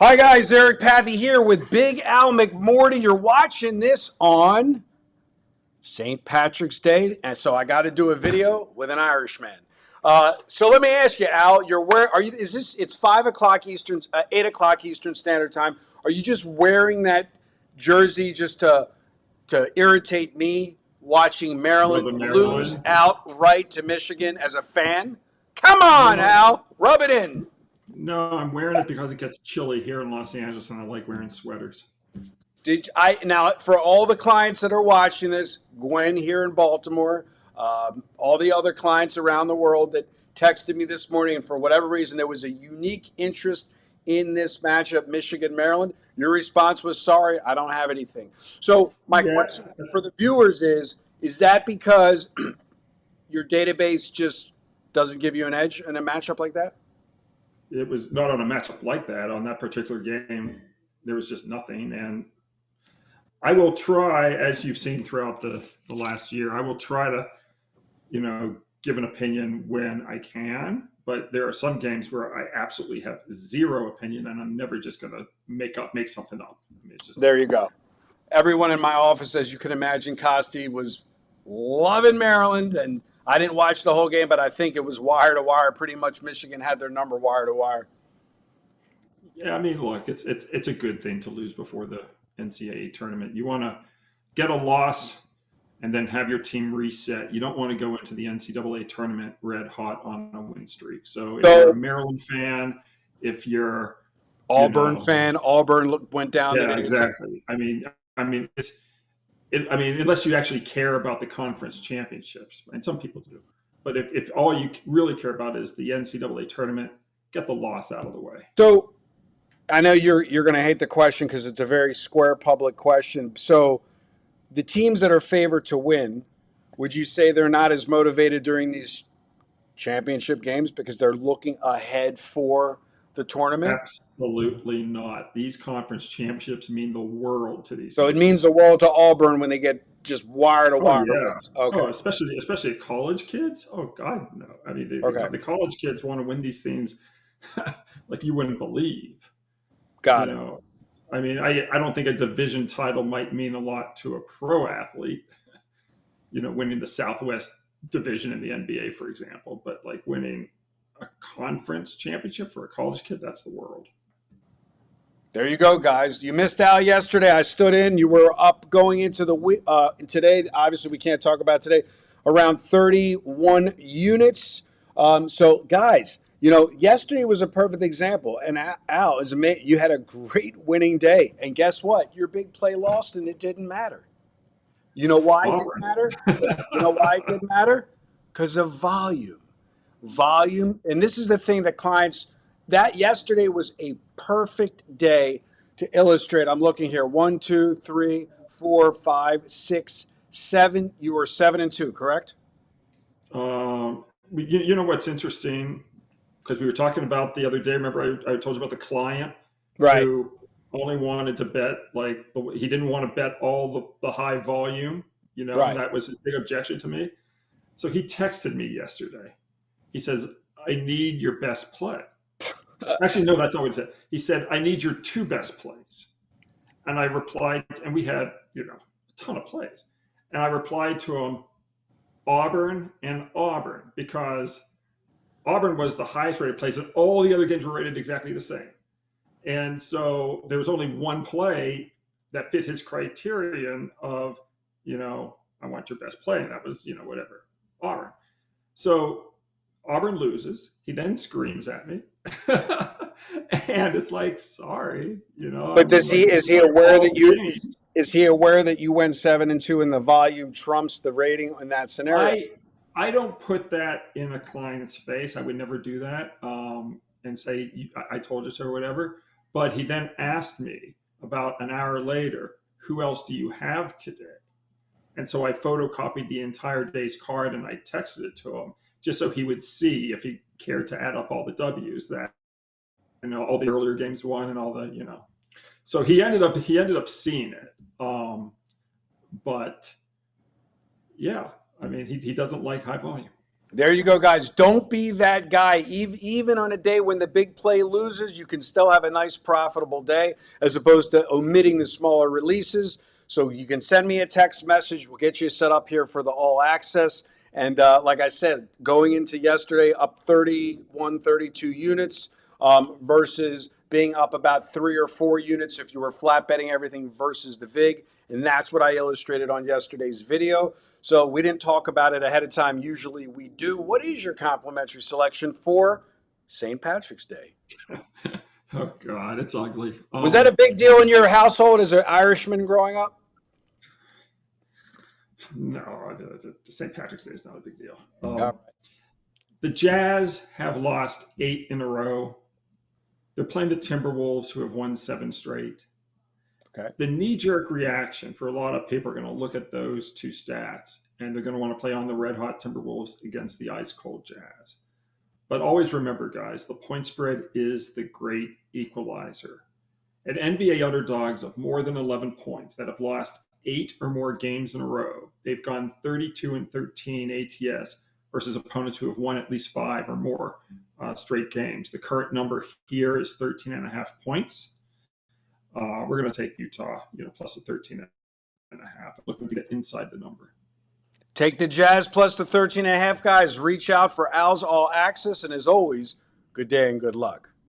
Hi guys, Eric Pathey here with Big Al McMordie. You're watching this on St. Patrick's Day, and so I got to do a video with an Irishman. So let me ask you, Al, you're where are you? Is this? It's 5 o'clock Eastern, 8 o'clock Eastern Standard Time. Are you just wearing that jersey just to irritate me watching Maryland Northern lose Maryland. outright to Michigan as a fan? Come on, No, Al, rub it in. no, I'm wearing it because it gets chilly here in Los Angeles, and I like wearing sweaters. Did I now for all the clients that are watching this, Gwen here in Baltimore, all the other clients around the world that texted me this morning, and for whatever reason there was a unique interest in this matchup, Michigan Maryland. Your response was sorry, I don't have anything. So my Yeah, question for the viewers is that because your database just doesn't give you an edge in a matchup like that? it was not on a matchup like that. On that particular game, there was just nothing. And I will try, as you've seen throughout the last year, I will try to, give an opinion when I can. But there are some games where I absolutely have zero opinion, and I'm never just going to make something up. I mean, it's just There you go. Everyone in my office, as you can imagine, Costi was loving Maryland, and I didn't watch the whole game, but I think it was wire to wire. Pretty much, Michigan had their number wire to wire. yeah. I mean, look, it's a good thing to lose before the NCAA tournament. You want to get a loss and then have your team reset. You don't want to go into the NCAA tournament red hot on a win streak. So if you're a So, Maryland fan, if you're, you Auburn know, fan, Auburn went down. They yeah, didn't get exactly. I mean, unless you actually care about the conference championships, and some people do. But if all you really care about is the NCAA tournament, get the loss out of the way. so. I know you're going to hate the question because it's a very square public question. So, the teams that are favored to win, would you say they're not as motivated during these championship games because they're looking ahead for the tournament? Absolutely not. These conference championships mean the world to these So it means kids. the world to Auburn when they get just wire to Oh wire yeah. wins. Okay. Oh, especially college kids. Oh God, no. I mean, Okay. the college kids want to win these things like you wouldn't believe. You Got it. know, I mean, I don't think a division title might mean a lot to a pro athlete. Winning the Southwest Division in the NBA, for example, but like winning a conference championship for a college kid, that's the world. There you go, guys. You missed out yesterday. I stood in. You were up going into the today. Obviously, we can't talk about today. Around 31 units. So, guys, yesterday was a perfect example. And Al, is amazing. You had a great winning day. And guess what? Your big play lost, and it didn't matter. You know why it didn't Auburn. matter? You know why it didn't matter? Because of volume. Volume. And this is the thing that clients, that yesterday was a perfect day to illustrate. I'm looking here. One, two, three, four, five, six, seven. You were 7-2, correct? You know what's interesting? Because we were talking about the other day. Remember, I told you about the client Right. who only wanted to bet he didn't want to bet all the high volume. Right. That was his big objection to me. So he texted me yesterday. He says, "I need your best play." Actually, no, that's not what he said. He said, "I need your two best plays." And I replied, and we had a ton of plays, and I replied to him, Auburn and Auburn, because Auburn was the highest rated plays, and all the other games were rated exactly the same. And so there was only one play that fit his criterion of, I want your best play, and that was, whatever, Auburn. So Auburn loses. He then screams at me. And it's like, sorry, I But mean, does like, he we is he play aware all that the you games. is he aware that you went 7-2 and the volume trumps the rating in that scenario? I I don't put that in a client's face. I would never do that, and say I told you so or whatever. But he then asked me about an hour later, "Who else do you have today?" And so I photocopied the entire day's card and I texted it to him just so he would see if he cared to add up all the W's that all the earlier games won and all the. So he ended up seeing it, but yeah, I mean he doesn't like high volume. There you go, guys. Don't be that guy. Even on a day when the big play loses, you can still have a nice, profitable day as opposed to omitting the smaller releases. So you can send me a text message. We'll get you set up here for the all access. And like I said, going into yesterday, up 31, 32 units versus being up about 3 or 4 units if you were flat betting everything versus the VIG. And that's what I illustrated on yesterday's video. So we didn't talk about it ahead of time. Usually we do. What is your complimentary selection for St. Patrick's Day? Oh God, it's ugly. Was that a big deal in your household as an Irishman growing up? No, St. Patrick's Day is not a big deal. Yeah. The Jazz have lost 8 in a row. They're playing the Timberwolves, who have won 7 straight. Okay. The knee-jerk reaction for a lot of people are going to look at those 2 stats, and they're going to want to play on the red-hot Timberwolves against the ice-cold Jazz. But always remember, guys, the point spread is the great equalizer. At NBA underdogs of more than 11 points that have lost 8 or more games in a row, they've gone 32-13 ATS versus opponents who have won at least 5 or more straight games. The current number here is 13.5 points. We're going to take Utah, plus the 13.5. Looking to get inside the number. Take the Jazz plus the 13.5, guys. Reach out for Al's All Access. And as always, good day and good luck.